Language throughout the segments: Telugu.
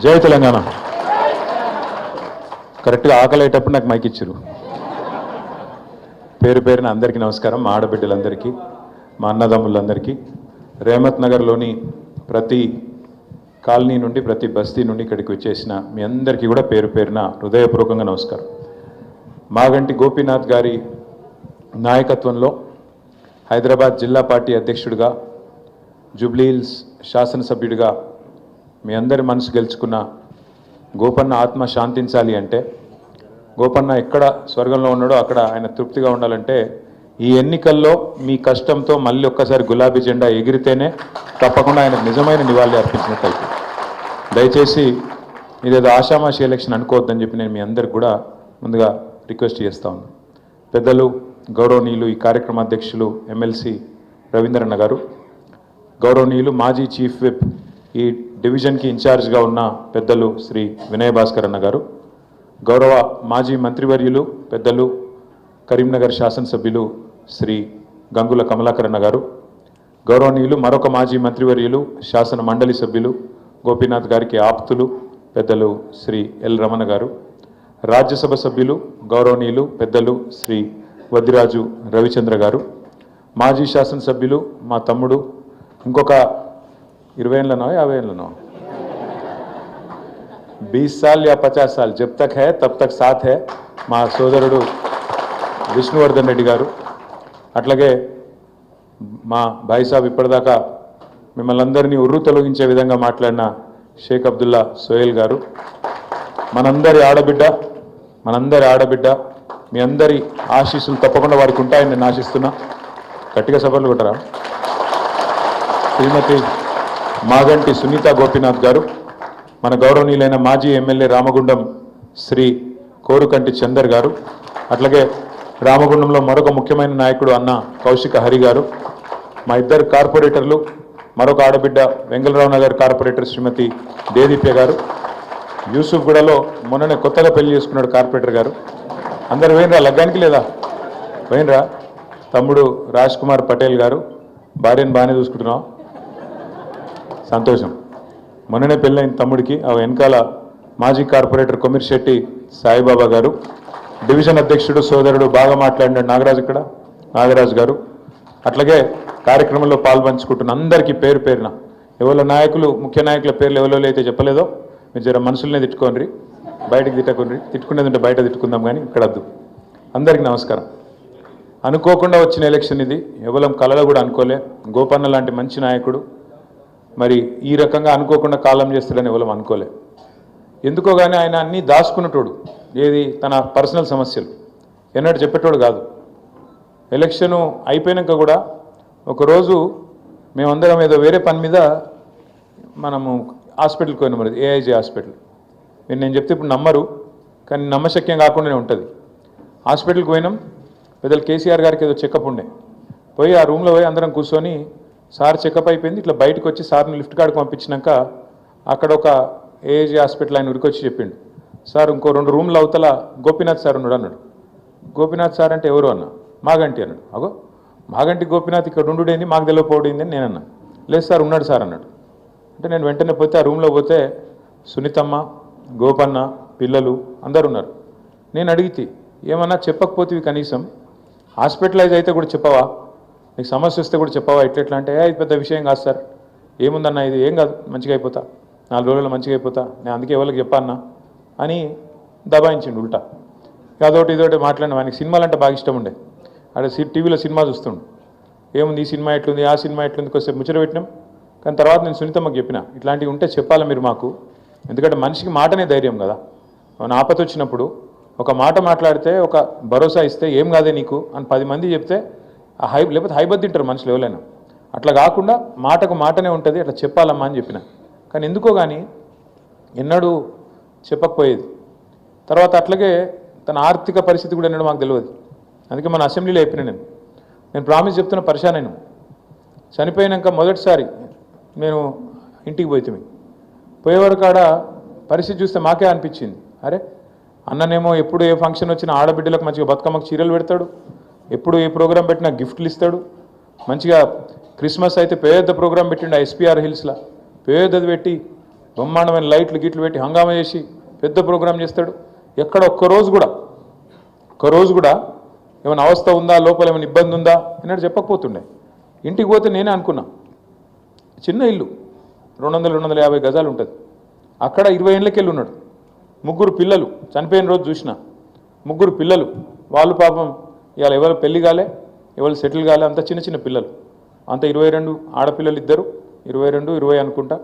జై తెలంగాణ. కరెక్ట్గా ఆకలేటప్పుడు నాకు మైక్ ఇచ్చారు. పేరు పేరున అందరికీ నమస్కారం. మా ఆడబిడ్డలందరికీ, మా అన్నదమ్ములందరికీ, రేమత్ నగర్లోని ప్రతి కాలనీ నుండి, ప్రతి బస్తీ నుండి ఇక్కడికి వచ్చేసిన మీ అందరికీ కూడా పేరు పేరున హృదయపూర్వకంగా నమస్కారం. మాగంటి గోపీనాథ్ గారి నాయకత్వంలో హైదరాబాద్ జిల్లా పార్టీ అధ్యక్షుడిగా, జూబ్లీహిల్స్ శాసనసభ్యుడిగా మీ అందరి మనసు గెలుచుకున్న గోపన్న ఆత్మ శాంతించాలి అంటే, గోపన్న ఎక్కడ స్వర్గంలో ఉన్నాడో అక్కడ ఆయన తృప్తిగా ఉండాలంటే, ఈ ఎన్నికల్లో మీ కష్టంతో మళ్ళీ ఒక్కసారి గులాబీ జెండా ఎగిరితేనే తప్పకుండా ఆయనకు నిజమైన నివాళి అర్పించినట్టయితే. దయచేసి ఇదేదో ఆషామాషి ఎలక్షన్ అనుకోవద్దని చెప్పి నేను మీ అందరికి కూడా ముందుగా రిక్వెస్ట్ చేస్తా ఉన్నాను. పెద్దలు గౌరవనీయులు ఈ కార్యక్రమ అధ్యక్షులు ఎమ్మెల్సీ రవీంద్రన్న గారు, గౌరవనీయులు మాజీ చీఫ్ విప్ ఈ డివిజన్కి ఇన్ఛార్జ్గా ఉన్న పెద్దలు శ్రీ వినయ్ భాస్కర్ అన్న గారు, గౌరవ మాజీ మంత్రివర్యులు పెద్దలు కరీంనగర్ శాసనసభ్యులు శ్రీ గంగుల కమలాకర్ అన్న గారు, గౌరవనీయులు మరొక మాజీ మంత్రివర్యులు శాసన మండలి సభ్యులు గోపీనాథ్ గారికి ఆప్తులు పెద్దలు శ్రీ ఎల్ రమణ గారు, రాజ్యసభ సభ్యులు గౌరవనీయులు పెద్దలు శ్రీ వద్దిరాజు రవిచంద్ర గారు, మాజీ శాసనసభ్యులు మా తమ్ముడు, ఇంకొక 20 ఏళ్ళనో 50 ఏళ్ళనో 20 साल या 50 साल जब तक है तब तक साथ है మా సోదరుడు విష్ణువర్ధన్ రెడ్డి గారు, అట్లాగే మా భాయ్ సాబ్ ఇప్పటిదాకా మిమ్మల్ని అందరినీ ఉర్రు తొలగించే విధంగా మాట్లాడిన షేక్ అబ్దుల్లా సోహెల్ గారు, మనందరి ఆడబిడ్డ మీ అందరి ఆశీస్సులు తప్పకుండా వారికి ఉంటాయని నేను ఆశిస్తున్నా. గట్టిగా సభలు కొట్టరా. శ్రీమతి మాగంటి సునీత గోపీనాథ్ గారు, మన గౌరవనీయులైన మాజీ ఎమ్మెల్యే రామగుండం శ్రీ కోరుకంటి చందర్ గారు, అట్లాగే రామగుండంలో మరొక ముఖ్యమైన నాయకుడు అన్న కౌశిక హరి గారు, మా ఇద్దరు కార్పొరేటర్లు, మరొక ఆడబిడ్డ వెంగళరావు నగర్ కార్పొరేటర్ శ్రీమతి దేదీప్య గారు, యూసుఫ్గూడలో మొన్ననే కొత్తగా పెళ్లి చేసుకున్నాడు కార్పొరేటర్ గారు. అందరు పోయినరా లగ్గానికి? లేదా పోయినరా? తమ్ముడు రాజ్ కుమార్ పటేల్ గారు, భార్యను బాగానే చూసుకుంటున్నాం, సంతోషం. మొన్ననే పెళ్ళైన తమ్ముడికి ఆ వెనకాల మాజీ కార్పొరేటర్ కొమిర్శెట్టి సాయిబాబా గారు, డివిజన్ అధ్యక్షుడు సోదరుడు బాగా మాట్లాడినాడు నాగరాజు గారు, అట్లాగే కార్యక్రమంలో పాల్పంచుకుంటున్న అందరికీ పేరు పేరున ఎవరో నాయకులు, ముఖ్య నాయకుల పేర్లు ఎవరో అయితే చెప్పలేదో మీరు జర మనసులనే తిట్టుకోండి, బయటకు తిట్టకండి. తిట్టుకునేది ఉంటే బయట తిట్టుకుందాం కానీ ఇక్కడ వద్దు. అందరికీ నమస్కారం. అనుకోకుండా వచ్చిన ఎలక్షన్ ఇది, ఎవరం కలలో కూడా అనుకోలే. గోపన్న లాంటి మంచి నాయకుడు మరి ఈ రకంగా అనుకోకుండా కాలం చేస్తాడని ఎవరం అనుకోలే. ఎందుకో కానీ ఆయన అన్నీ దాచుకున్నటోడు, ఏది తన పర్సనల్ సమస్యలు ఎన్నడూ చెప్పేటోడు కాదు. ఎలక్షను అయిపోయాక కూడా ఒకరోజు మేమందరం ఏదో వేరే పని మీద మనము హాస్పిటల్కి పోయినాం, మరి ఏఐజీ హాస్పిటల్. మీరు నేను చెప్తే ఇప్పుడు నమ్మరు, కానీ నమ్మశక్యం కాకుండానే ఉంటుంది. హాస్పిటల్కి పోయినాం, పెద్దలు కేసీఆర్ గారికి ఏదో చెకప్ ఉండే, పోయి ఆ రూమ్లో పోయి అందరం కూర్చొని సార్ చెకప్ అయిపోయింది, ఇట్లా బయటకు వచ్చి సార్ని లిఫ్ట్ కాడికి పంపించినాక అక్కడ ఒక ఏఐజీ హాస్పిటల్ ఆయన ఉరికొచ్చి చెప్పిండు, సార్ ఇంకో 2 రూమ్లు అవతల గోపీనాథ్ సార్ ఉన్నాడు అన్నాడు. గోపీనాథ్ సార్ అంటే ఎవరు అన్న? మాగంటి అన్నాడు. అగో మాగంటి గోపీనాథ్ ఇక్కడ ఉండుడేంది, మాకు తెలియకపోవడింది అని నేనన్నా. లేదు సార్ ఉన్నాడు సార్ అన్నాడు. అంటే నేను వెంటనే పోతే ఆ రూమ్లో పోతే సునీతమ్మ, గోపన్న, పిల్లలు అందరు ఉన్నారు. నేను అడిగితే ఏమన్నా చెప్పకపోతే కనీసం హాస్పిటలైజ్ అయితే కూడా చెప్పవా, నీకు సమస్య వస్తే కూడా చెప్పవా, ఎట్లా అంటే ఇది పెద్ద విషయం కాదు సార్, ఏముందన్నా ఇది ఏం కాదు, మంచిగా అయిపోతా, 4 రోజుల్లో మంచిగా అయిపోతా, నేను అందుకే ఎవరికి చెప్పన్నా అని దబాయించిండు ఉల్టా. అదొకటి ఇదొకటి మాట్లాడిన. ఆయనకి సినిమాలు అంటే బాగా ఇష్టం ఉండే, అక్కడ టీవీలో సినిమా చూస్తుండు, ఏముంది ఈ సినిమా ఎట్లుంది, ఆ సినిమా ఎట్లుంది, కొద్దిసేపు ముచ్చట పెట్టినాం. కానీ తర్వాత నేను సునీతమ్మకి చెప్పిన, ఇట్లాంటివి ఉంటే చెప్పాలా మీరు మాకు, ఎందుకంటే మనిషికి మాటనే ధైర్యం కదా. మన ఆపద వచ్చినప్పుడు ఒక మాట మాట్లాడితే, ఒక భరోసా ఇస్తే ఏం కాదే నీకు అని 10 మంది చెప్తే లేకపోతే హైబత్ తింటారు మనుషులు ఎవరైనా. అట్లా కాకుండా మాటకు మాటనే ఉంటుంది, అట్లా చెప్పాలమ్మా అని చెప్పిన. కానీ ఎందుకో కానీ ఎన్నడూ చెప్పకపోయేది. తర్వాత అట్లాగే తన ఆర్థిక పరిస్థితి కూడా ఎన్నడూ మాకు తెలియదు. అందుకే మన అసెంబ్లీలో చెప్పిన, నేను ప్రామిస్ చెప్తున్న పరిశాన్ అయినా. చనిపోయినాక మొదటిసారి నేను ఇంటికి పోయేవారు కాడ పరిస్థితి చూస్తే మాకే అనిపించింది, అరే అన్ననేమో ఎప్పుడు ఏ ఫంక్షన్ వచ్చినా ఆడబిడ్డలకు మంచిగా బతుకమ్మకు చీరలు పెడతాడు, ఎప్పుడు ఏ ప్రోగ్రాం పెట్టినా గిఫ్ట్లు ఇస్తాడు, మంచిగా క్రిస్మస్ అయితే పెద్ద ప్రోగ్రాం పెట్టిండు ఎస్పీఆర్ హిల్స్లో, పెద్దది పెట్టి బ్రహ్మాండమైన లైట్లు గిట్లు పెట్టి హంగామా చేసి పెద్ద ప్రోగ్రాం చేస్తాడు. ఎక్కడ ఒక్కరోజు కూడా ఏమైనా అవస్థ ఉందా, లోపల ఏమైనా ఇబ్బంది ఉందా అన్నట్టు చెప్పకపోతుండే. ఇంటికి పోతే నేనే అనుకున్నా, చిన్న ఇల్లు 200-250 గజాలు ఉంటుంది. అక్కడ 20 ఏళ్ళకెళ్ళి ఉన్నాడు. 3 పిల్లలు, చనిపోయిన రోజు చూసిన 3 పిల్లలు. వాళ్ళు పాపం ఇవాళ ఎవరు పెళ్లి కాలే, ఎవరు సెటిల్ కాలే, అంత చిన్న చిన్న పిల్లలు. అంత 22 ఆడపిల్లలు, ఇద్దరు 22-20 అనుకుంటా,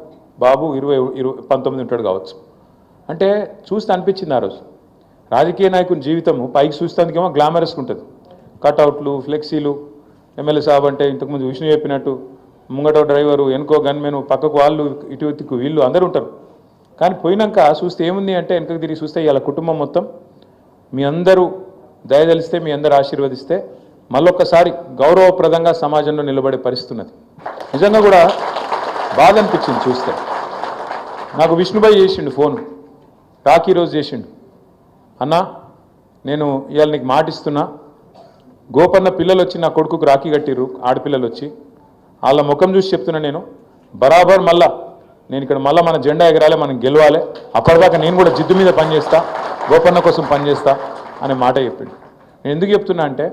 బాబు 19 ఉంటాడు కావచ్చు. అంటే చూస్తే అనిపించింది ఆ రోజు రాజకీయ నాయకుని జీవితము పైకి చూస్తేందుకేమో గ్లామరస్గా ఉంటుంది. కట్అవుట్లు, ఫ్లెక్సీలు, ఎమ్మెల్యే సాబ్ అంటే ఇంతకుముందు విష్ణు చెప్పినట్టు ముంగటో డ్రైవరు, వెనుకో గన్మెను, పక్కకు వాళ్ళు, ఇటు వీళ్ళు అందరూ ఉంటారు. కానీ పోయినాక చూస్తే ఏముంది అంటే వెనకకు తిరిగి చూస్తే ఇలా కుటుంబం మొత్తం మీ అందరూ దయదలిస్తే, మీ అందరూ ఆశీర్వదిస్తే మళ్ళొక్కసారి గౌరవప్రదంగా సమాజంలో నిలబడే పరిస్థితి ఉన్నది. నిజంగా కూడా బాధ అనిపించింది చూస్తే. నాకు విష్ణుబాయ్ చేసిండు ఫోన్, రాఖీ రోజు చేసిండు. అన్నా నేను ఇవాళ నీకు మాటిస్తున్నా, గోపన్న పిల్లలు వచ్చి నా కొడుకుకు రాఖీ కట్టిర్రు, ఆడపిల్లలు వచ్చి వాళ్ళ ముఖం చూసి చెప్తున్నా, నేను బరాబర్ మళ్ళా నేను ఇక్కడ మళ్ళీ మన జెండా ఎగరాలి, మనం గెలవాలి, అప్పటిదాకా నేను కూడా జిద్దు మీద పనిచేస్తా, గోపన్న కోసం పనిచేస్తా అనే మాట చెప్పిండు. నేను ఎందుకు చెప్తున్నా అంటే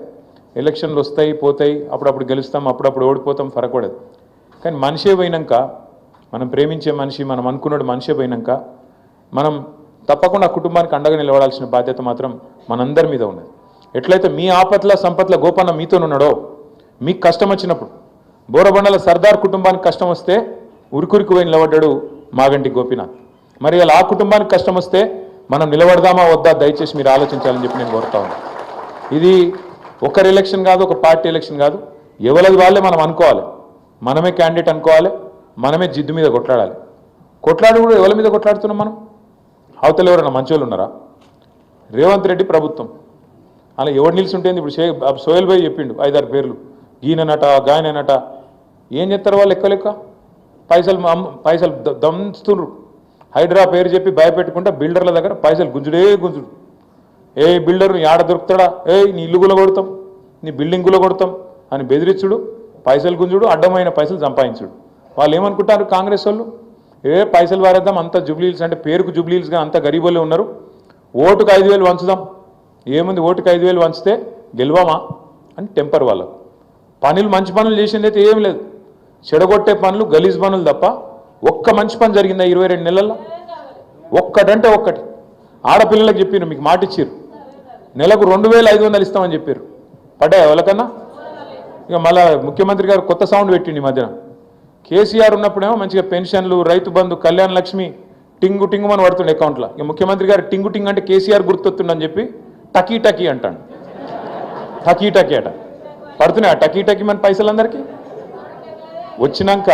ఎలక్షన్లు వస్తాయి పోతాయి, అప్పుడప్పుడు గెలుస్తాం, అప్పుడప్పుడు ఓడిపోతాం, ఫరకూడదు. కానీ మనిషే పోయినాక, మనం ప్రేమించే మనిషి, మనం అనుకున్నాడు మనిషే పోయినాక మనం తప్పకుండా కుటుంబానికి అండగా నిలబడాల్సిన బాధ్యత మాత్రం మనందరి మీద ఉన్నది. ఎట్లయితే మీ ఆపత్ల సంపత్ల గోపన్న మీతో ఉన్నాడో, మీకు కష్టం వచ్చినప్పుడు బోరబండల సర్దార్ కుటుంబానికి కష్టం వస్తే ఉరికురికి పోయి నిలబడ్డాడు మాగంటి గోపీనాథ్. మరి అలా ఆ కుటుంబానికి కష్టం వస్తే మనం నిలబడదామా వద్దా దయచేసి మీరు ఆలోచించాలని చెప్పి నేను కోరుతా ఉన్నాను. ఇది ఒకరి ఎలక్షన్ కాదు, ఒక పార్టీ ఎలక్షన్ కాదు, ఎవరిది వాళ్ళే మనం అనుకోవాలి, మనమే క్యాండిడేట్ అనుకోవాలి, మనమే జిద్దు మీద కొట్లాడాలి. కొట్లాడు కూడా ఎవరి మీద కొట్లాడుతున్నాం మనం? అవతల ఎవరైనా మంచోళ్ళు ఉన్నారా? రేవంత్ రెడ్డి ప్రభుత్వం అలా ఎవరు నిలిచుంటేంది? ఇప్పుడు సోహెల్ భాయ్ చెప్పిండు 5-6 పేర్లు, ఈయననట గాయననట. ఏం చెప్తారు వాళ్ళు? లెక్క పైసలు దంచుతుండ్రు. హైడ్రా పేరు చెప్పి భయపెట్టుకుంటా బిల్డర్ల దగ్గర పైసలు గుంజుడు. ఏ బిల్డర్ యాడ దొరుకుతాడా, నీ ఇల్లు గుల కొడతాం, నీ బిల్డింగ్ గుల కొడతాం అని బెదిరించుడు, పైసలు గుంజుడు, అడ్డమైన పైసలు సంపాదించుడు. వాళ్ళు ఏమనుకుంటారు కాంగ్రెస్ వాళ్ళు? పైసలు వారేద్దాం, అంత జుబ్లీల్స్ అంటే పేరుకు జుబ్లీల్స్గా అంత గరీబోళ్ళే ఉన్నారు, ఓటుకు 5,000 వంచుదాం, ఏముంది ఓటుకు 5,000 వంచితే గెలవమా అని టెంపర్ వాళ్ళకు. పనులు మంచి పనులు చేసింది అయితే ఏం లేదు, చెడగొట్టే పనులు, గలీజ్ పనులు తప్ప ఒక్క మంచి పని జరిగిందా 22 నెలల్లో? ఒక్కటంటే ఒక్కటి. ఆడపిల్లలకు చెప్పారు, మీకు మాట ఇచ్చారు, నెలకు 2,500 ఇస్తామని చెప్పారు. పడ్డాయి ఎవరికన్నా? ఇక మళ్ళా ముఖ్యమంత్రి గారు కొత్త సౌండ్ పెట్టిండి ఈ మధ్యన. కేసీఆర్ ఉన్నప్పుడేమో మంచిగా పెన్షన్లు, రైతు బంధు, కళ్యాణ లక్ష్మి టింగు అని పడుతుండే అకౌంట్లో. ఇక ముఖ్యమంత్రి గారు టింగు అంటే కేసీఆర్ గుర్తొస్తుండని చెప్పి టకీ అంటాడు. టకీ అట పడుతున్నాయి. టకీ మన పైసలు అందరికీ వచ్చినాక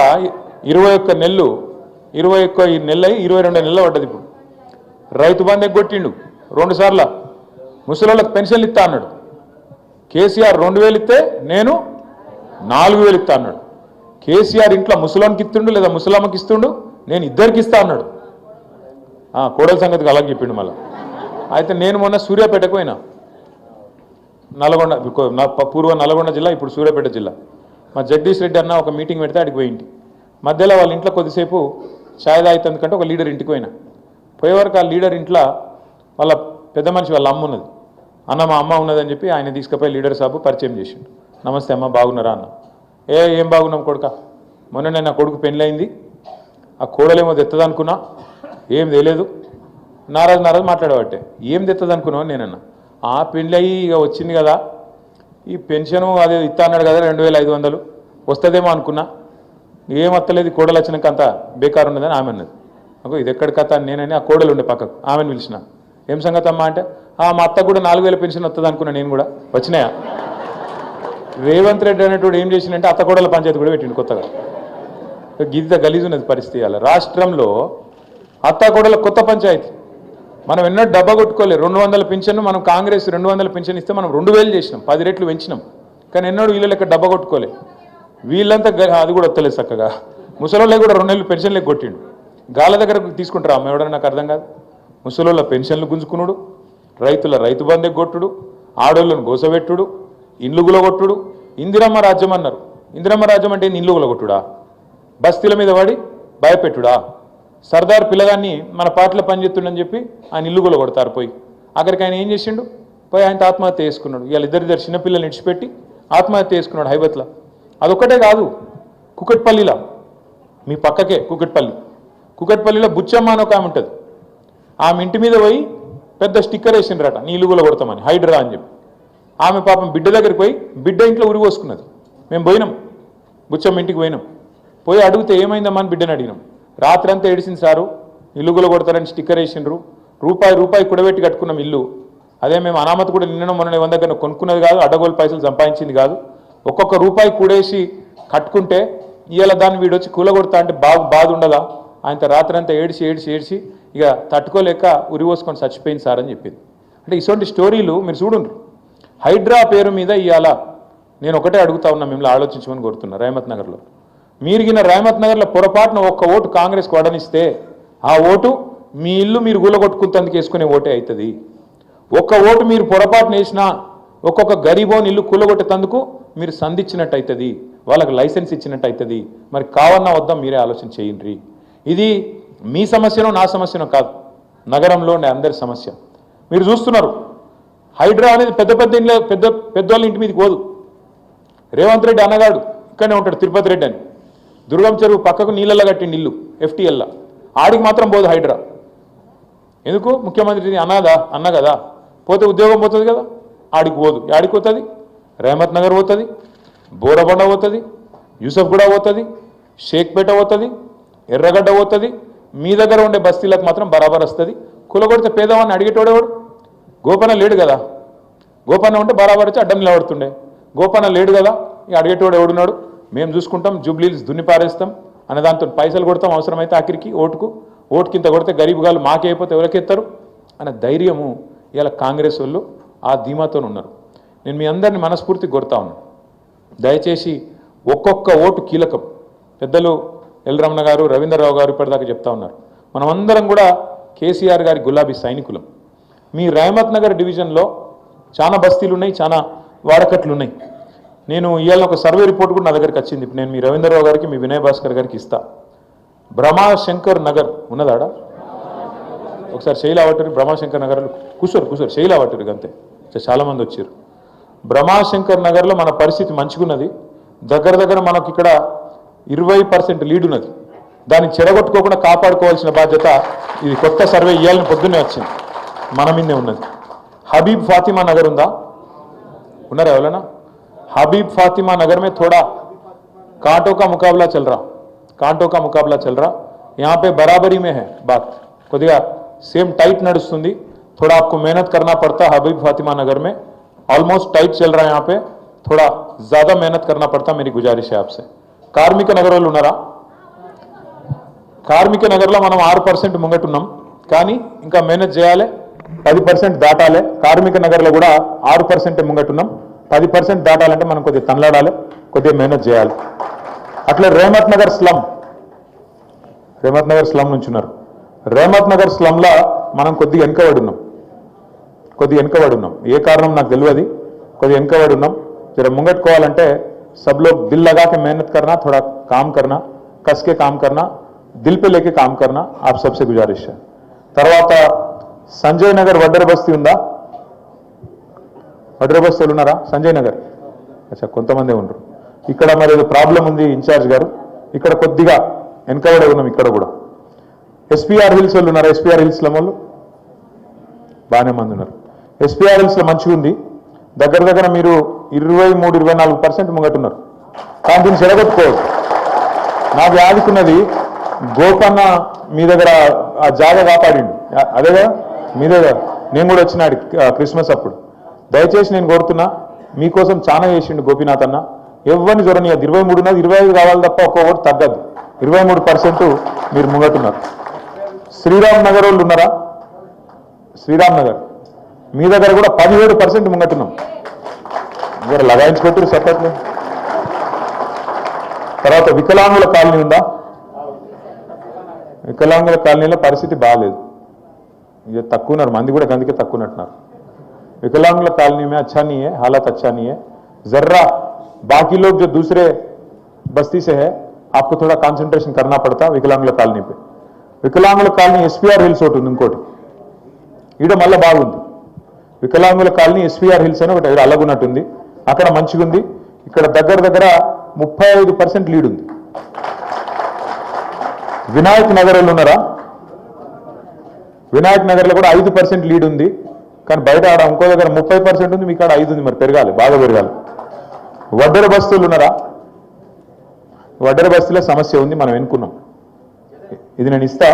21 నెలలు, 21 నెలలు 22 నెలలు పడ్డది. ఇప్పుడు రైతు బంధు ఎగ్గొట్టిండు 2 సార్లు. ముసలోళ్ళకి పెన్షన్లు ఇస్తా అన్నాడు. కేసీఆర్ 2,000 ఇస్తే నేను 4,000 ఇస్తా అన్నాడు. కేసీఆర్ ఇంట్లో ముసలానికి ఇస్తుండు లేదా ముసలామ్మకి ఇస్తుండు, నేను ఇద్దరికి ఇస్తా అన్నాడు. కోడల సంగతికి అలాగే చెప్పిండు మళ్ళీ. అయితే నేను మొన్న సూర్యాపేటకు పోయినా, పూర్వ నల్గొండ జిల్లా, ఇప్పుడు సూర్యాపేట జిల్లా. మా జగదీష్ రెడ్డి అన్న ఒక మీటింగ్ పెడితే అడిగి పోయింటి. మధ్యలో వాళ్ళ ఇంట్లో కొద్దిసేపు ఛాయ్ తాగుతుందుకంటే ఒక లీడర్ ఇంటికి పోయినా. పోయేవరకు ఆ లీడర్ ఇంట్లో వాళ్ళ పెద్ద మనిషి వాళ్ళ అమ్మ ఉన్నది. అన్న మా అమ్మ ఉన్నదని చెప్పి ఆయన తీసుకుపోయి లీడర్ సాబు పరిచయం చేసిండు. నమస్తే అమ్మ, బాగున్నారా అన్న. ఏం బాగున్నాం కొడుక, మొన్ననే నా కొడుకు పెళ్ళయింది, ఆ కోడలేమో తెత్తదనుకున్నా, ఏం తెలియదు, నారాజు మాట్లాడబట్టే. ఏం తెత్తదనుకున్నావు నేనన్నా. ఆ పెళ్ళి అయ్యి ఇక వచ్చింది కదా, ఈ పెన్షను అదే ఇస్తా అన్నాడు కదా 2,500 వస్తుందేమో అనుకున్నా, ఏం వస్తలేదు, కోడలు వచ్చినాక అంతా బేకారు ఉన్నదని ఆమె అన్నది. అగో ఇది ఎక్కడి కథ అని నేనని ఆ కోడలు ఉండే పక్కకు ఆమెను పిలిచిన. ఏం సంగతి అమ్మా అంటే, మా అత్త కూడా 4,000 పెన్షన్ వస్తుంది అనుకున్నా నేను కూడా. వచ్చినాయా? రేవంత్ రెడ్డి అనేటువంటి ఏం చేసిందంటే అత్త కోడల పంచాయతీ కూడా పెట్టిండు కొత్తగా. గిద్ద గలీజు ఉన్నది పరిస్థితి. అలా రాష్ట్రంలో అత్త కోడల కొత్త పంచాయతీ. మనం ఎన్నో డబ్బా కొట్టుకోలేదు. 200 పెన్షన్, మనం కాంగ్రెస్ 200 పెన్షన్ ఇస్తే మనం 2,000 చేసినాం, 10 రెట్లు పెంచినాం. కానీ ఎన్నడూ వీళ్ళ లెక్క డబ్బా కొట్టుకోలే. వీళ్ళంతా అది కూడా వస్తలేదు చక్కగా. ముసలోళ్ళే కూడా 2 నెలలు పెన్షన్లే కొట్టిండు. గాల దగ్గర తీసుకుంటారా అమ్మ ఎవడన్నా? నాకు అర్థం కాదు. ముసలోళ్ళ పెన్షన్లు గుంజుకునుడు, రైతుల రైతు బంధు కొట్టుడు, ఆడోళ్ళను గోసబెట్టుడు, ఇండ్లు గులగొట్టుడు. ఇందిరమ్మ రాజ్యం అన్నారు. ఇందిరమ్మ రాజ్యం అంటే ఇల్లు గులగొట్టుడా? బస్తీల మీద పడి భయపెట్టుడా? సర్దార్ పిల్లగాన్ని మన పార్టీలో పనిచేస్తుండని చెప్పి ఆయన ఇల్లు కూడా కొడతారు పోయి. అక్కడికి ఆయన ఏం చేసిండు, పోయి ఆయన ఆత్మహత్య చేసుకున్నాడు. ఇవాళ ఇద్దరు చిన్నపిల్లల్ని ఇడిచిపెట్టి ఆత్మహత్య చేసుకున్నాడు హైబత్లో. అదొక్కటే కాదు, కుకట్పల్లిలో మీ పక్కకే కుకట్పల్లిలో బుచ్చమ్మ అని ఒక ఆమె ఉంటుంది. ఆమె ఇంటి మీద పోయి పెద్ద స్టిక్కర్ వేసిండ్రట, నీ ఇల్లు కూడా కొడతామని, హైడ్రా అని చెప్పి. ఆమె పాపం బిడ్డ దగ్గరికి పోయి బిడ్డ ఇంట్లో ఉరి పోసుకున్నది. మేము పోయినాం, బుచ్చమ్మ ఇంటికి పోయి అడిగితే ఏమైందమ్మా అని బిడ్డని అడిగినాం. రాత్రి అంతా ఏడిసింది సారు, ఇల్లు కూడా కొడతారని స్టిక్కర్ వేసిండ్రు, రూపాయి కుడబెట్టి కట్టుకున్నాం ఇల్లు. అదే మేము అనామతి కూడా నిన్న మొన్న 100 దగ్గర కొనుక్కున్నది కాదు, అడ్డగోలు పైసలు సంపాదించింది కాదు. ఒక్కొక్క రూపాయి కూడేసి కట్టుకుంటే ఇవాళ దాన్ని వీడొచ్చి కూలగొడతా అంటే బాధ ఉండదా? ఆయనతో రాత్రి అంతా ఏడిసి ఇక తట్టుకోలేక ఉరి పోసుకొని చచ్చిపోయింది సార్ అని చెప్పింది. అంటే ఇటువంటి స్టోరీలు మీరు చూడండి. హైడ్రా పేరు మీద ఇవాళ నేను ఒకటే అడుగుతా ఉన్నా, మిమ్మల్ని ఆలోచించమని కోరుతున్నా. రహమత్ నగర్లో మీరిగిన రహమత్ నగర్లో పొరపాటున ఒక్క ఓటు కాంగ్రెస్కి వడనిస్తే ఆ ఓటు మీ ఇల్లు మీరు కూలగొట్టుకుంటందుకు వేసుకునే ఓటే అవుతుంది. ఒక్క ఓటు మీరు పొరపాటున వేసినా ఒక్కొక్క గరీబోని ఇల్లు కూలగొట్టేందుకు మీరు సంధించినట్టు అవుతుంది, వాళ్ళకి లైసెన్స్ ఇచ్చినట్టు అవుతుంది. మరి కావన్నా వద్దా మీరే ఆలోచన చేయండి. ఇది మీ సమస్యనో నా సమస్యనో కాదు, నగరంలో ఉండే అందరి సమస్య. మీరు చూస్తున్నారు, హైడ్రా అనేది పెద్దోళ్ళ ఇంటి మీదకి పోదు. రేవంత్ రెడ్డి అన్నగాడు ఇక్కడనే ఉంటాడు, తిరుపతి రెడ్డి అని, దుర్గం చెరువు పక్కకు నీళ్ళల్లో కట్టిండి ఇల్లు FTLలో, ఆడికి మాత్రం పోదు హైడ్రా. ఎందుకు? ముఖ్యమంత్రి అన్న కదా, పోతే ఉద్యోగం పోతుంది కదా, ఆడికి పోదు. ఆడికి పోతుంది, రహమత్ నగర్ పోతుంది, బోరబండ పోతుంది, యూసఫ్గూడ పోతుంది, షేక్పేట పోతుంది, ఎర్రగడ్డ పోతుంది. మీ దగ్గర ఉండే బస్తీలకు మాత్రం బరాబర్ వస్తుంది. కులగొడితే పేదవాడిని అడిగేటోడేవాడు? గోపన్న లేడు కదా, గోపన్న ఉంటే బరాబర్ వచ్చి అడ్డం నిలబడుతుండే. గోపన్న లేడు కదా, ఇక అడిగేటోడు ఎవడున్నాడు? మేము చూసుకుంటాం, జూబ్లీస్ దున్ని పారేస్తాం అనే దాంతో పైసలు కొడతాం, అవసరమైతే ఆఖరికి ఓటుకింత కొడితే గరీబ్ గాలు మాకే అయిపోతే ఎవరికెత్తారు అనే ధైర్యము ఇలా కాంగ్రెస్ వాళ్ళు ఆ ధీమాతో ఉన్నారు. నేను మీ అందరినీ మనస్ఫూర్తి కోరుతా ఉన్నాను, దయచేసి ఒక్కొక్క ఓటు కీలకం. పెద్దలు ఎల్ రమణ గారు, రవీంద్రరావు గారు ఇప్పటిదాకా చెప్తా ఉన్నారు, మనమందరం కూడా కేసీఆర్ గారి గులాబీ సైనికులం. మీ రహమత్ నగర్ డివిజన్లో చాలా బస్తీలు ఉన్నాయి, చాలా వాడకట్లు ఉన్నాయి. నేను ఇవాళ ఒక సర్వే రిపోర్ట్ కూడా నా దగ్గరికి వచ్చింది. ఇప్పుడు నేను మీ రవీంద్రరావు గారికి, మీ వినయ్ భాస్కర్ గారికి ఇస్తా. బ్రహ్మాశంకర్ నగర్ ఉన్నదాడా? ఒకసారి శైలావటరి బ్రహ్మాశంకర్ నగర్లో కూర్చోరు శైలావటరికి అంతే, చాలామంది వచ్చారు. బ్రహ్మాశంకర్ నగర్లో మన పరిస్థితి మంచిగున్నది. దగ్గర మనకి ఇక్కడ 20% లీడ్ ఉన్నది. దాన్ని చెడగొట్టుకోకుండా కాపాడుకోవాల్సిన బాధ్యత ఇది. కొత్త సర్వే ఇవ్వాలని పొద్దున్నే వచ్చింది, మన మీదే ఉన్నది. हबीब फातिमा नगर उन्दा उन्नारा एवलना? हबीब फातिमा नगर में थोड़ा कांटों का मुकाबला चल रहा, यहाँ पे बराबरी में है बात, कोदिगा सेम टाइट नडुस्तुंदी, थोड़ा आपको मेहनत करना पड़ता है. हबीब फातिमा नगर में ऑलमोस्ट टाइट चल रहा है, यहाँ पे थोड़ा ज्यादा मेहनत करना पड़ता. मेरी गुजारिश है आपसे. कार्मिक नगर వాళ్ళు ఉన్నారా? కార్మిక నగర్లో మనం 6% ముంగట్టున్నాం, కానీ ఇంకా మేనేజ్ చేయాలి, 10% దాటాలి. కార్మిక నగర్లో కూడా 6% ముంగట్టున్నాం, 10% దాటాలంటే మనం కొద్దిగా తనలాడాలి, కొద్దిగా మేనేజ్ చేయాలి. అట్లా రేమత్ నగర్ స్లమ్ నుంచి ఉన్నారు. రేమత్ నగర్ స్లమ్లో మనం కొద్దిగా వెనుకబడి ఉన్నాం. ఏ కారణం నాకు తెలియదు, కొద్దిగా వెనుకబడి ఉన్నాం. जरा ముంగట్టుకోవాలంటే सब लोग दिल लगा के मेहनत करना, थोड़ा काम करना, कस के काम करना, दिल पे लेके काम करना, आप सबसे गुजारिश है. తర్వాత సంజయ్ నగర్ వడ్డర బస్తీ ఉందా? వడ్డర బస్తీలు ఉన్నారా? సంజయ్ నగర్ అచ్చా, కొంతమంది ఉండరు. ఇక్కడ మరి ప్రాబ్లం ఉంది. ఇన్ఛార్జ్ గారు ఇక్కడ కొద్దిగా వెనకబడి ఉన్నాం. ఇక్కడ కూడా ఎస్పీఆర్ హిల్స్ వాళ్ళు ఉన్నారు. ఎస్పీఆర్ హిల్స్లో వాళ్ళు బాగానే మంది ఉన్నారు. ఎస్పీఆర్ హిల్స్లో మంచిగా ఉంది. దగ్గర మీరు 23-24% ముంగట్టున్నారు. కానీ దీన్ని చెడగొట్టుకోవద్దు. నాకు యాదుకున్నది, గోపన్న మీ దగ్గర ఆ జాగా కాపాడిండు, అదేగా మీదేగా. నేను కూడా వచ్చినాడు క్రిస్మస్ అప్పుడు. దయచేసి నేను కోరుతున్నా, మీకోసం చాలా చేసిండు గోపీనాథ్ అన్న. ఎవరిని చూడనియద్దు. 23 ఉన్నది, 25 కావాలి తప్ప ఒక్క ఓటు తగ్గద్దు. 23% మీరు ముంగట్టున్నారు. శ్రీరామ్ నగర్ వాళ్ళు ఉన్నారా? శ్రీరామ్ నగర్ మీ దగ్గర కూడా 17% ముంగట్టున్నాం. మీరు లగాయించుకుంటారు సపరేట్లు. తర్వాత వికలాంగుల కాలనీ ఉందా? వికలాంగుల కాలనీలో పరిస్థితి బాగాలేదు, ఇక తక్కువ ఉన్నారు మంది కూడా, అందుకే తక్కువ ఉన్నట్టున్నారు. विकलांग कॉलोनी में अच्छा नहीं है, हालत अच्छा नहीं है. जर्रा बाकी लोग जो दूसरे बस्ती से है, आपको थोड़ा कंसंट्रेशन करना पड़ता विकलांग कॉलोनी पे. వికలాంగుల కాలనీ ఎస్పీఆర్ హిల్స్ ఒకటి ఉంది, ఇంకోటి ఈడ మళ్ళీ బాగుంది. వికలాంగుల కాలనీ ఎస్పీఆర్ హిల్స్ అని ఒకటి అల్లగున్నట్టుంది, అక్కడ మంచిగా ఉంది. ఇక్కడ దగ్గర దగ్గర 35% లీడ్ ఉంది. వినాయక్ నగర్ వాళ్ళు ఉన్నారా? వినాయక్ నగర్లో కూడా 5% లీడ్ ఉంది. కానీ బయట ఆడ ఇంకో దగ్గర 30% ఉంది, మీకు ఆడ 5 ఉంది. మరి పెరగాలి, బాగా పెరగాలి. వడ్డెర బస్తీలు ఉన్నారా? వడ్డెర బస్తీలో సమస్య ఉంది, మనం ఎన్నుకున్నాం. ఇది నేను ఇస్తా.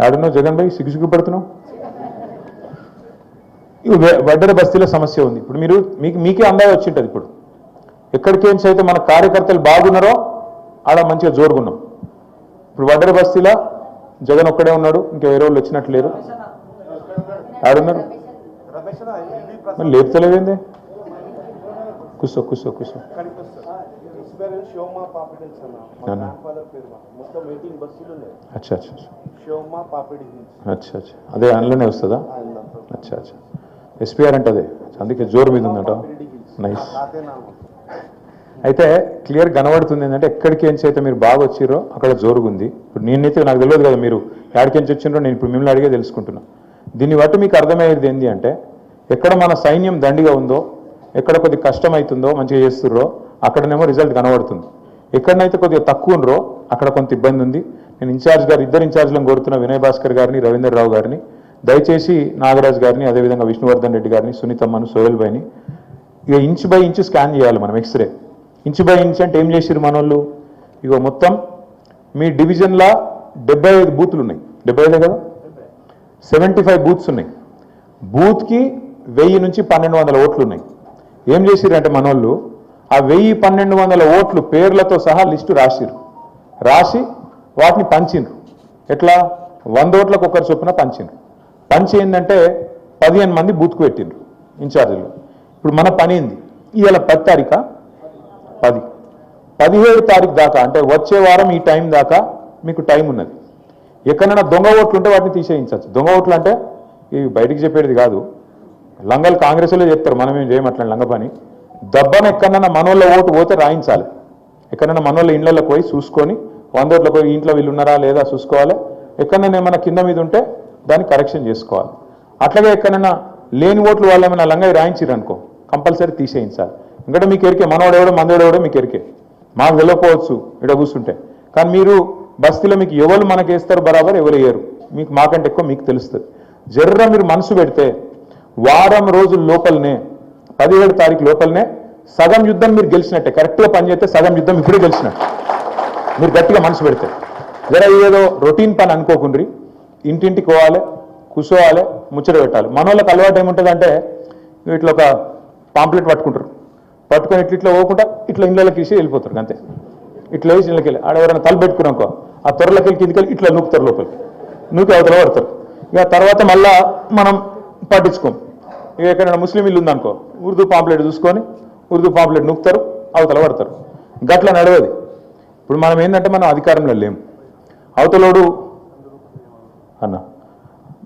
ఆడున్నావు జగన్ భాయ్, సిగ్గు పడుతున్నావు. వడ్డెర బస్తీలో సమస్య ఉంది. ఇప్పుడు మీరు మీకే అందాజ వచ్చి ఉంటుంది. ఇప్పుడు ఎక్కడికేం అయితే మన కార్యకర్తలు బాగున్నారో ఆడ మంచిగా జోరుగున్నాం. ఇప్పుడు వడ్డెర బస్తీలో జగన్ ఒక్కడే ఉన్నాడు, ఇంకా వేరే వాళ్ళు వచ్చినట్లు లేరు. ఆడున్నారు మరి లేపుతలేదేందే? కూర్చో కూర్చో కూర్చో. అచ్చా అచ్చా అచ్చా అచ్చా, అదే అందులోనే వస్తుందా? అచ్చా అచ్చా, ఎస్పీఆర్ అంటే అదే, అందుకే జోరు మీద ఉందంట. నైస్. అయితే క్లియర్ కనబడుతుంది ఏంటంటే ఎక్కడికేంచి అయితే మీరు బాగా వచ్చిరో అక్కడ జోరుగుంది. ఇప్పుడు నేనైతే నాకు తెలియదు కదా మీరు ఎక్కడికేంచి వచ్చిండ్రో, నేను ఇప్పుడు మిమ్మల్ని అడిగే తెలుసుకుంటున్నా. దీన్ని బట్టి మీకు అర్థమయ్యేది ఏంటి అంటే ఎక్కడ మన సైన్యం దండిగా ఉందో, ఎక్కడ కొద్దిగా కష్టం అవుతుందో, మంచిగా చేస్తుర్రో అక్కడనేమో రిజల్ట్ కనబడుతుంది. ఎక్కడనైతే కొద్దిగా తక్కువ ఉండరో అక్కడ కొంత ఇబ్బంది ఉంది. నేను ఇద్దరు ఇన్ఛార్జ్లను కోరుతున్న వినయ్ భాస్కర్ గారిని, రవీంద్రరావు గారిని, దయచేసి నాగరాజ్ గారిని, అదేవిధంగా విష్ణువర్ధన్ రెడ్డి గారిని, సునీతమ్మను, సోహెల్ భాయ్ని ఇక ఇంచ్ బై ఇంచ్ స్కాన్ చేయాలి మనం. ఎక్స్రే ఇంచ్ బై ఇంచ్ అంటే ఏం చేసిరు మన వాళ్ళు? ఇక మొత్తం మీ డివిజన్లో 75 బూతులు ఉన్నాయి. 75 కదా, 75 బూత్స్ ఉన్నాయి. బూత్కి 1000 నుంచి 1200 ఓట్లు ఉన్నాయి. ఏం చేసిరంటే మన వాళ్ళు ఆ 1000-1200 ఓట్లు పేర్లతో సహా లిస్టు రాసి వాటిని పంచిండ్రు. ఎట్లా? 100 ఓట్లకు ఒకరు చొప్పున పంచి ఏంటంటే 15 మంది బూత్కు పెట్టిండ్రు ఇన్ఛార్జీలు. ఇప్పుడు మన పని ఏంది? ఇవాళ 10 తారీఖు 17 తారీఖు దాకా, అంటే వచ్చే వారం ఈ టైం దాకా మీకు టైం ఉన్నది. ఎక్కడైనా దొంగ ఓట్లు ఉంటే వాటిని తీసేయించవచ్చు. దొంగ ఓట్లు అంటే ఇవి బయటికి చెప్పేది కాదు, లంగలు కాంగ్రెస్లో చెప్తారు, మనం ఏం చేయమట్లా లంగ పని. దబ్బన ఎక్కడన్నా మనోళ్ళ ఓటు పోతే రాయించాలి. ఎక్కడైనా మనోళ్ళ ఇళ్లలోకి పోయి చూసుకొని 100 ఓట్లకు పోయి ఇంట్లో వీళ్ళు ఉన్నారా లేదా చూసుకోవాలి. ఎక్కడైనా ఏమైనా కింద మీద ఉంటే దాన్ని కరెక్షన్ చేసుకోవాలి. అట్లాగే ఎక్కడైనా లేని ఓట్లు వాళ్ళు ఏమైనా లంగా రాయించారు అనుకో, కంపల్సరీ తీసేయించాలి. ఎందుకంటే మీకు ఎరికే మనోడెవడో మందోడెవడో మీకు ఎరికే, మాకు వెళ్ళకపోవచ్చు ఇక్కడ కూర్చుంటే. కానీ మీరు బస్తీలో మీకు ఎవరు మనకు వేస్తారు బరాబర్, ఎవరు వేయరు, మీకు మాకంటే ఎక్కువ మీకు తెలుస్తుంది. జర్ర మీరు మనసు పెడితే వారం రోజుల లోపలనే 17 తారీఖు లోపలనే సగం యుద్ధం మీరు గెలిచినట్టే. కరెక్ట్గా పనిచేస్తే సగం యుద్ధం ఇప్పుడే గెలిచినట్టు మీరు గట్టిగా మనసు పెడితే. జర ఏదో రొటీన్ పని అనుకోకుండ్రి, ఇంటింటికి పోవాలి, కూర్చోవాలి, ముచ్చట పెట్టాలి. మన వాళ్ళకి అలవాటు ఏముంటుందంటే ఇట్లా ఒక పాంప్లెట్ పట్టుకొని ఇట్లా పోకుండా ఇట్లా ఇళ్ళకి వేసి వెళ్ళిపోతారు అంతే. ఇట్లా వేసి ఇళ్ళకి వెళ్ళి ఆడెవరైనా తల పెట్టుకున్నాకో ఆ త్వరలోకి వెళ్ళి కిందికి ఇట్లా నూకుతారు, లోపలికి నూకి అవతల పడతారు. ఇక తర్వాత మళ్ళా మనం పట్టించుకోం. ఇక ఎక్కడైనా ముస్లిం ఇల్లు ఉందనుకో, ఉర్దూ పాంప్లెట్ చూసుకొని ఉర్దూ పాంప్లెట్ నూకుతారు, అవతల పడతారు. గట్ల నడవది. ఇప్పుడు మనం ఏంటంటే మనం అధికారంలో లేము. అవతలోడు అన్న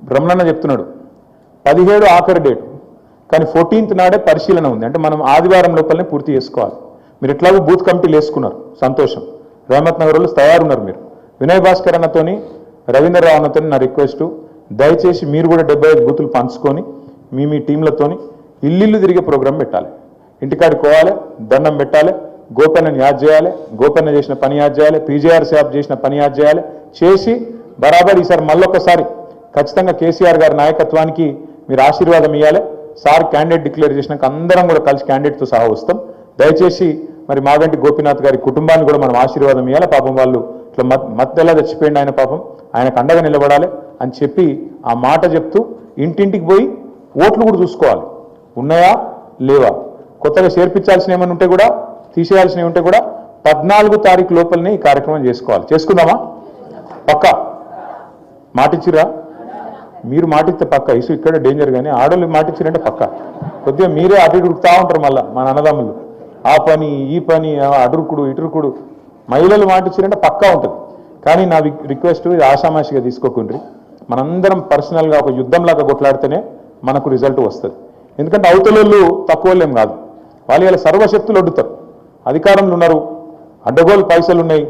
బ్రహ్మణన్న చెప్తున్నాడు 17 ఆఖరి డేట్, కానీ 14th నాడే పరిశీలన ఉంది. అంటే మనం ఆదివారం లోపలనే పూర్తి చేసుకోవాలి. మీరు ఎట్లాగో బూత్ కమిటీలు వేసుకున్నారు, సంతోషం. రహమత్ నగర్ వాళ్ళు తయారున్నారు. మీరు వినయ్ భాస్కర్ అన్నతోని, రవీంద్రరావు అన్నతోని నా రిక్వెస్ట్, దయచేసి మీరు కూడా 75 బూతులు పంచుకొని మీ టీంలతోని ఇల్లు తిరిగే ప్రోగ్రాం పెట్టాలి. ఇంటికాడికి పోవాలి, దండం పెట్టాలి, గోపన్నని యాద్ చేయాలి, గోపన్న చేసిన పని యాద్ చేయాలి, పీజేఆర్ సాబ్ చేసిన పని యాద్ చేయాలి. చేసి బరాబర్ ఈసారి మళ్ళొక్కసారి ఖచ్చితంగా కేసీఆర్ గారి నాయకత్వానికి మీరు ఆశీర్వాదం ఇవ్వాలి. సార్ క్యాండిడేట్ డిక్లేర్ చేసినాక అందరం కూడా కలిసి క్యాండిడేట్తో సహా వస్తాం. దయచేసి మరి మాగంటి గోపీనాథ్ గారి కుటుంబాన్ని కూడా మనం ఆశీర్వాదం ఇవ్వాలి. పాపం వాళ్ళు ఇట్లా మత్తెలా చచ్చిపోయింది ఆయన, పాపం ఆయనకు అండగా నిలబడాలి అని చెప్పి ఆ మాట చెప్తూ ఇంటింటికి పోయి ఓట్లు కూడా చూసుకోవాలి, ఉన్నాయా లేవా, కొత్తగా చేర్పించాల్సిన ఏమైనా ఉంటే కూడా, తీసేయాల్సినవి ఉంటే కూడా 14 తారీఖు లోపలనే ఈ కార్యక్రమం చేసుకోవాలి. చేసుకుందామా? పక్కా మాటిచ్చిరా? మీరు మాటిస్తే పక్క ఇసు ఇక్కడ డేంజర్. కానీ ఆడోళ్ళు మాటిచ్చిరంటే పక్క. కొద్దిగా మీరే అటు ఉడుకుతా ఉంటారు. మళ్ళీ మన అన్నదమ్ములు ఆ పని ఈ పని, అడురుకుడు ఇటురుకుడు. మహిళలు మాటిచ్చిరంటే పక్కా ఉంటుంది. కానీ నా రిక్వెస్ట్, ఇది ఆషామాషిగా తీసుకోకుండ్రి. మనందరం పర్సనల్గా ఒక యుద్ధంలాగా కొట్లాడితేనే మనకు రిజల్ట్ వస్తుంది. ఎందుకంటే అవతలోళ్ళు తక్కువలేం కాదు, వాళ్ళు ఇలా సర్వశక్తులు అడ్డుతారు. అధికారంలో ఉన్నారు, అడ్డగోలు పైసలు ఉన్నాయి,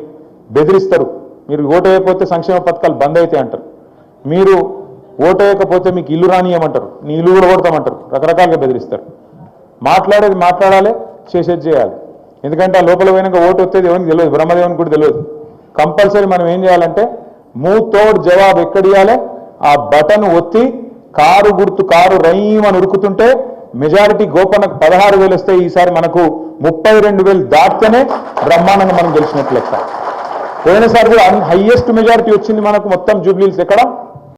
బెదిరిస్తారు. మీరు ఓటు వేయకపోతే సంక్షేమ పథకాలు బంద్ అవుతాయి అంటారు. మీరు ఓటు వేయకపోతే మీకు ఇల్లు రానియమంటారు, నీ ఇల్లు కూడా కొడతామంటారు, రకరకాలుగా బెదిరిస్తారు. మాట్లాడేది మాట్లాడాలి, చేసేది చేయాలి. ఎందుకంటే ఆ లోపల పోయినాక ఓటు వచ్చేది ఎవరికి తెలియదు, బ్రహ్మదేవునికి కూడా తెలియదు. కంపల్సరీ మనం ఏం చేయాలంటే మూతోడ్ జవాబు ఎక్కడియాలి, ఆ బటన్ ఒత్తి కారు గుర్తు కారు రైమని ఉరుకుతుంటే మెజారిటీ గోపన్నకు 16,000 వస్తే ఈసారి మనకు 32,000 దాటితేనే బ్రహ్మాండంగా మనం గెలిచినట్లు లెక్క. పోయినసారి కూడా హైయెస్ట్ మెజారిటీ వచ్చింది మనకు మొత్తం జూబ్లీహిల్స్ ఎక్కడ